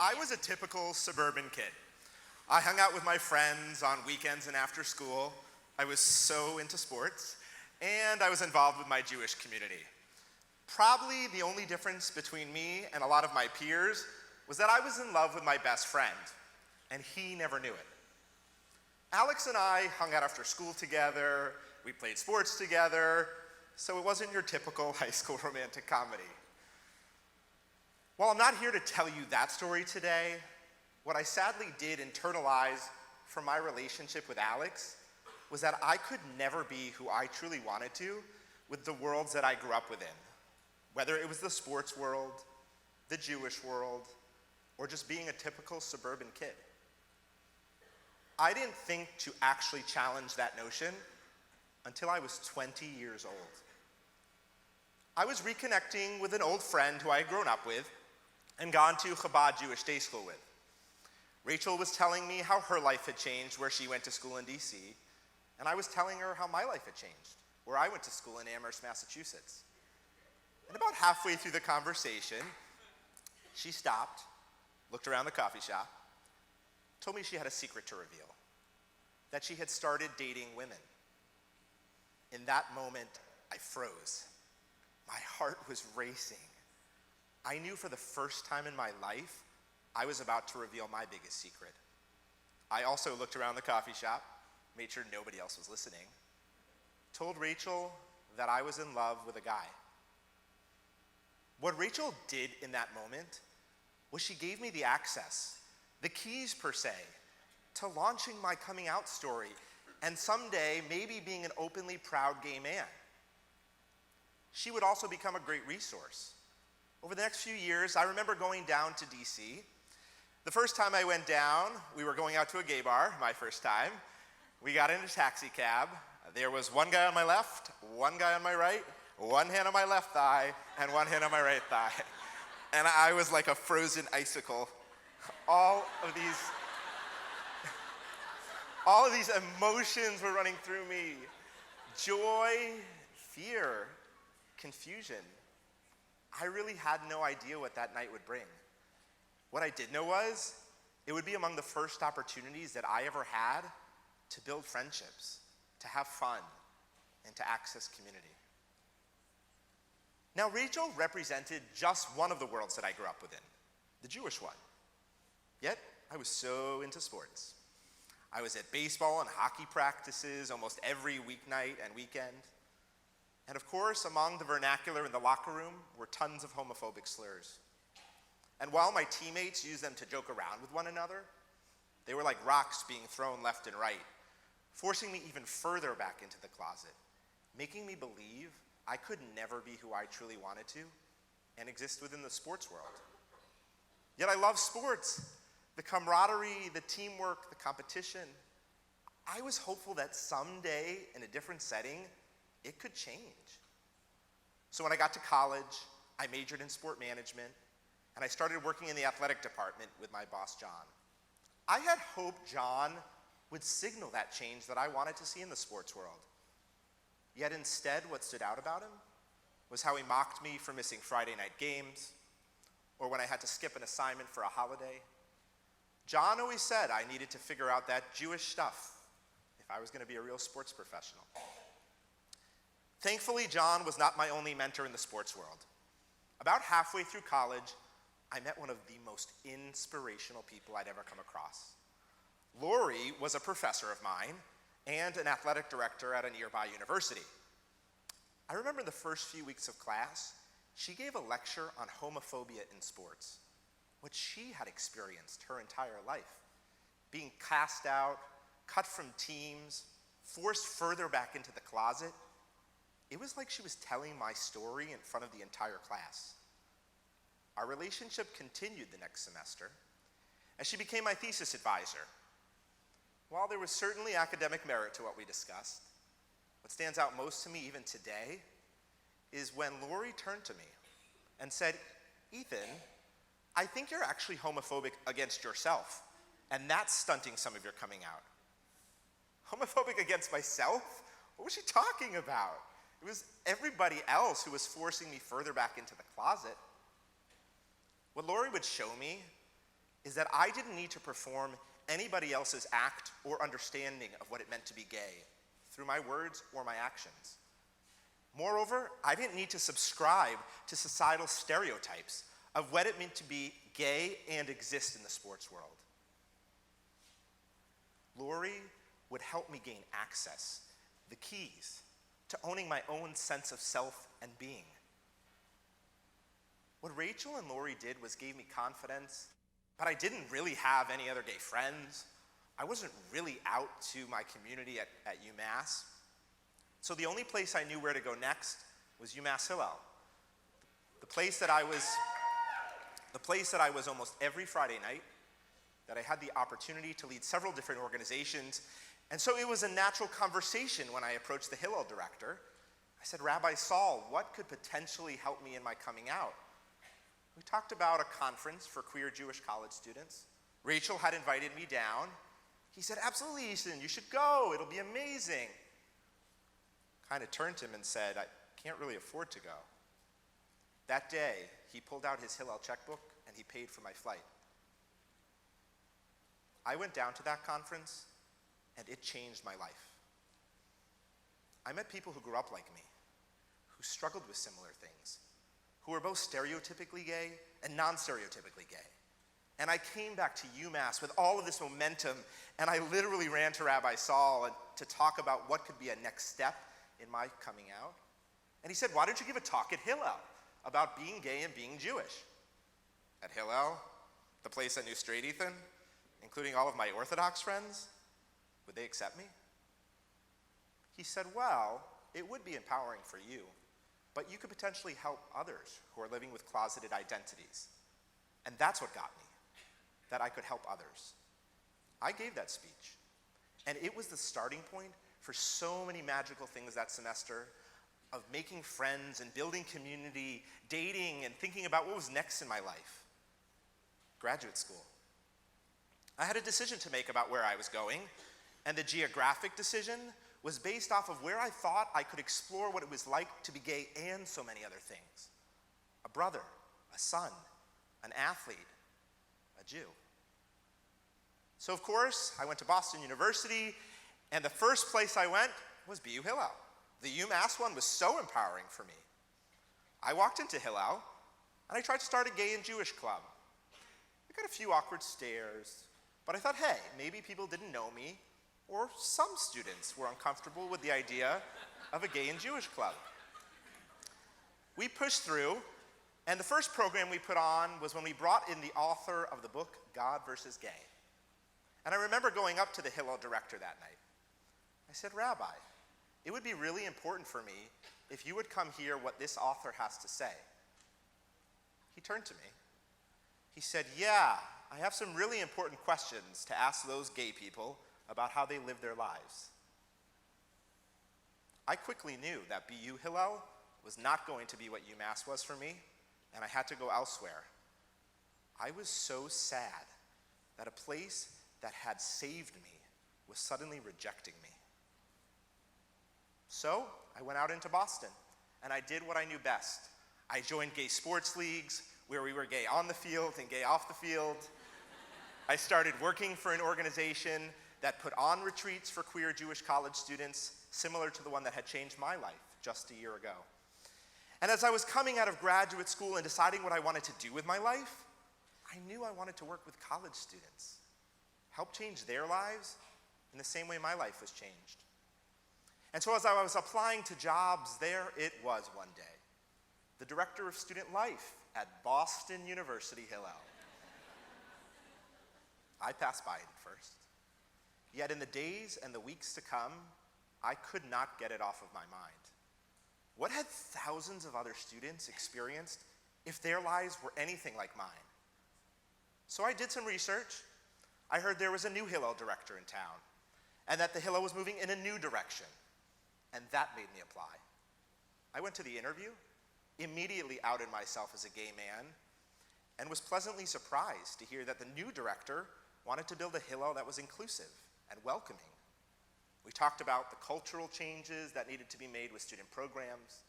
I was a typical suburban kid. I hung out with my friends on weekends and after school. I was so into sports, and I was involved with my Jewish community. Probably the only difference between me and a lot of my peers was that I was in love with my best friend, and he never knew it. Alex and I hung out after school together, we played sports together, so it wasn't your typical high school romantic comedy. While I'm not here to tell you that story today, what I sadly did internalize from my relationship with Alex was that I could never be who I truly wanted to with the worlds that I grew up within, whether it was the sports world, the Jewish world, or just being a typical suburban kid. I didn't think to actually challenge that notion until I was 20 years old. I was reconnecting with an old friend who I had grown up with and gone to Chabad Jewish Day School with. Rachel was telling me how her life had changed where she went to school in DC, and I was telling her how my life had changed, where I went to school in Amherst, Massachusetts. And about halfway through the conversation, she stopped, looked around the coffee shop, told me she had a secret to reveal, that she had started dating women. In that moment, I froze. My heart was racing. I knew for the first time in my life, I was about to reveal my biggest secret. I also looked around the coffee shop, made sure nobody else was listening, told Rachel that I was in love with a guy. What Rachel did in that moment was she gave me the access, the keys per se, to launching my coming out story and someday maybe being an openly proud gay man. She would also become a great resource. Over the next few years, I remember going down to DC. The first time I went down, we were going out to a gay bar, my first time. We got in a taxi cab. There was one guy on my left, one guy on my right, one hand on my left thigh, and one hand on my right thigh. And I was like a frozen icicle. All of these emotions were running through me. Joy, fear, confusion. I really had no idea what that night would bring. What I did know was, it would be among the first opportunities that I ever had to build friendships, to have fun, and to access community. Now, Rachel represented just one of the worlds that I grew up within, the Jewish one. Yet, I was so into sports. I was at baseball and hockey practices almost every weeknight and weekend. And of course, among the vernacular in the locker room were tons of homophobic slurs. And while my teammates used them to joke around with one another, they were like rocks being thrown left and right, forcing me even further back into the closet, making me believe I could never be who I truly wanted to and exist within the sports world. Yet I love sports, the camaraderie, the teamwork, the competition. I was hopeful that someday, in a different setting, it could change. So when I got to college, I majored in sport management, and I started working in the athletic department with my boss, John. I had hoped John would signal that change that I wanted to see in the sports world. Yet instead, what stood out about him was how he mocked me for missing Friday night games, or when I had to skip an assignment for a holiday. John always said I needed to figure out that Jewish stuff if I was going to be a real sports professional. Thankfully, John was not my only mentor in the sports world. About halfway through college, I met one of the most inspirational people I'd ever come across. Lori was a professor of mine and an athletic director at a nearby university. I remember the first few weeks of class, she gave a lecture on homophobia in sports, what she had experienced her entire life, being cast out, cut from teams, forced further back into the closet. It was like she was telling my story in front of the entire class. Our relationship continued the next semester, as she became my thesis advisor. While there was certainly academic merit to what we discussed, what stands out most to me even today is when Lori turned to me and said, "Ethan, I think you're actually homophobic against yourself, and that's stunting some of your coming out." Homophobic against myself? What was she talking about? It was everybody else who was forcing me further back into the closet. What Lori would show me is that I didn't need to perform anybody else's act or understanding of what it meant to be gay through my words or my actions. Moreover, I didn't need to subscribe to societal stereotypes of what it meant to be gay and exist in the sports world. Lori would help me gain access, the keys, to owning my own sense of self and being. What Rachel and Lori did was gave me confidence, but I didn't really have any other gay friends. I wasn't really out to my community at UMass. So the only place I knew where to go next was UMass Hillel, the place that I was almost every Friday night, that I had the opportunity to lead several different organizations. And so it was a natural conversation when I approached the Hillel director. I said, Rabbi Saul, what could potentially help me in my coming out? We talked about a conference for queer Jewish college students. Rachel had invited me down. He said, absolutely, Ethan, you should go. It'll be amazing. Kind of turned to him and said, I can't really afford to go. That day, he pulled out his Hillel checkbook and he paid for my flight. I went down to that conference and it changed my life. I met people who grew up like me, who struggled with similar things, who were both stereotypically gay and non-stereotypically gay. And I came back to UMass with all of this momentum, and I literally ran to Rabbi Saul to talk about what could be a next step in my coming out. And he said, why don't you give a talk at Hillel about being gay and being Jewish? At Hillel, the place that knew straight Ethan, including all of my Orthodox friends, would they accept me? He said, well, it would be empowering for you, but you could potentially help others who are living with closeted identities. And that's what got me, that I could help others. I gave that speech, and it was the starting point for so many magical things that semester of making friends and building community, dating, and thinking about what was next in my life. Graduate school. I had a decision to make about where I was going, and the geographic decision was based off of where I thought I could explore what it was like to be gay and so many other things. A brother, a son, an athlete, a Jew. So of course, I went to Boston University, and the first place I went was B.U. Hillel. The UMass one was so empowering for me. I walked into Hillel, and I tried to start a gay and Jewish club. I got a few awkward stares, but I thought, hey, maybe people didn't know me, or some students were uncomfortable with the idea of a gay and Jewish club. We pushed through, and the first program we put on was when we brought in the author of the book, God versus Gay. And I remember going up to the Hillel director that night. I said, Rabbi, it would be really important for me if you would come hear what this author has to say. He turned to me. He said, yeah, I have some really important questions to ask those gay people about how they live their lives. I quickly knew that B.U. Hillel was not going to be what UMass was for me, and I had to go elsewhere. I was so sad that a place that had saved me was suddenly rejecting me. So I went out into Boston, and I did what I knew best. I joined gay sports leagues where we were gay on the field and gay off the field. I started working for an organization that put on retreats for queer Jewish college students, similar to the one that had changed my life just a year ago. And as I was coming out of graduate school and deciding what I wanted to do with my life, I knew I wanted to work with college students, help change their lives in the same way my life was changed. And so as I was applying to jobs, there it was one day, the director of student life at Boston University Hillel. I passed by it at first. Yet in the days and the weeks to come, I could not get it off of my mind. What had thousands of other students experienced if their lives were anything like mine? So I did some research. I heard there was a new Hillel director in town, and that the Hillel was moving in a new direction, and that made me apply. I went to the interview, immediately outed myself as a gay man, and was pleasantly surprised to hear that the new director wanted to build a Hillel that was inclusive and welcoming. We talked about the cultural changes that needed to be made with student programs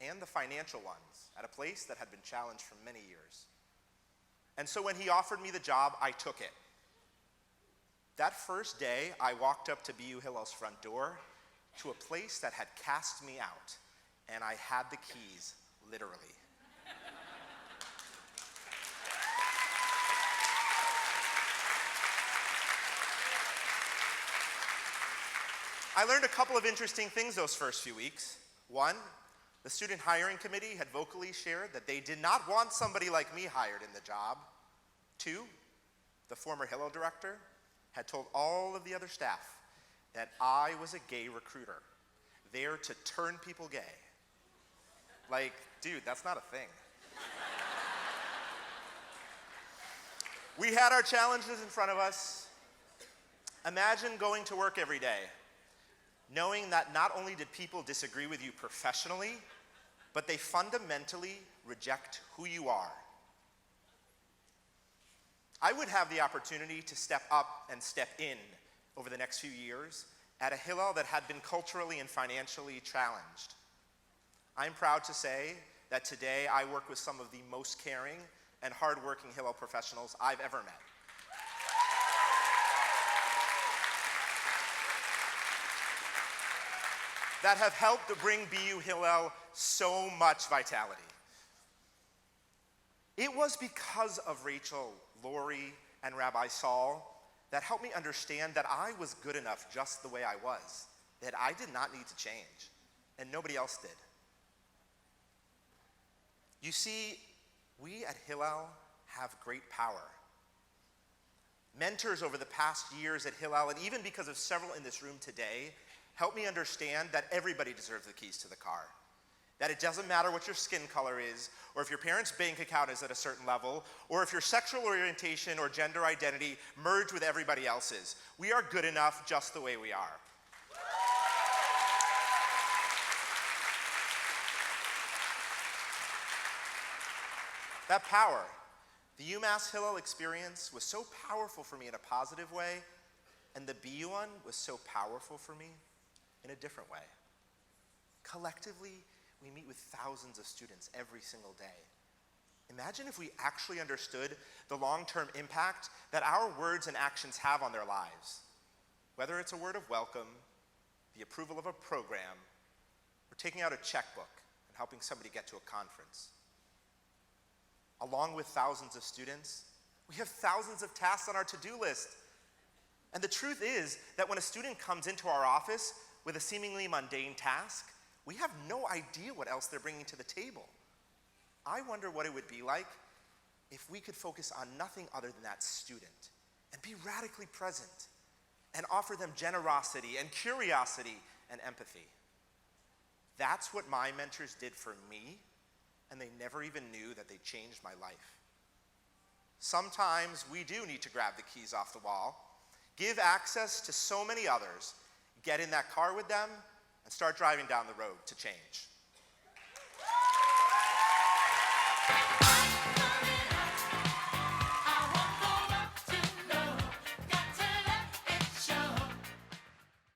and the financial ones at a place that had been challenged for many years. And so when he offered me the job, I took it. That first day, I walked up to BU Hillel's front door to a place that had cast me out, and I had the keys, literally. I learned a couple of interesting things those first few weeks. One, the student hiring committee had vocally shared that they did not want somebody like me hired in the job. Two, the former Hillel director had told all of the other staff that I was a gay recruiter, there to turn people gay. Like, dude, that's not a thing. We had our challenges in front of us. Imagine going to work every day, knowing that not only did people disagree with you professionally, but they fundamentally reject who you are. I would have the opportunity to step up and step in over the next few years at a Hillel that had been culturally and financially challenged. I'm proud to say that today I work with some of the most caring and hardworking Hillel professionals I've ever met. That have helped to bring BU Hillel so much vitality. It was because of Rachel, Lori, and Rabbi Saul that helped me understand that I was good enough just the way I was, that I did not need to change, and nobody else did. You see, we at Hillel have great power. Mentors over the past years at Hillel, and even because of several in this room today, helped me understand that everybody deserves the keys to the car. That it doesn't matter what your skin color is, or if your parents' bank account is at a certain level, or if your sexual orientation or gender identity merge with everybody else's. We are good enough just the way we are. That power, the UMass Hillel experience was so powerful for me in a positive way, and the BU one was so powerful for me in a different way. Collectively, we meet with thousands of students every single day. Imagine if we actually understood the long-term impact that our words and actions have on their lives. Whether it's a word of welcome, the approval of a program, or taking out a checkbook and helping somebody get to a conference. Along with thousands of students, we have thousands of tasks on our to-do list. And the truth is that when a student comes into our office with a seemingly mundane task, we have no idea what else they're bringing to the table. I wonder what it would be like if we could focus on nothing other than that student and be radically present and offer them generosity and curiosity and empathy. That's what my mentors did for me, and they never even knew that they changed my life. Sometimes we do need to grab the keys off the wall, give access to so many others, get in that car with them, and start driving down the road to change.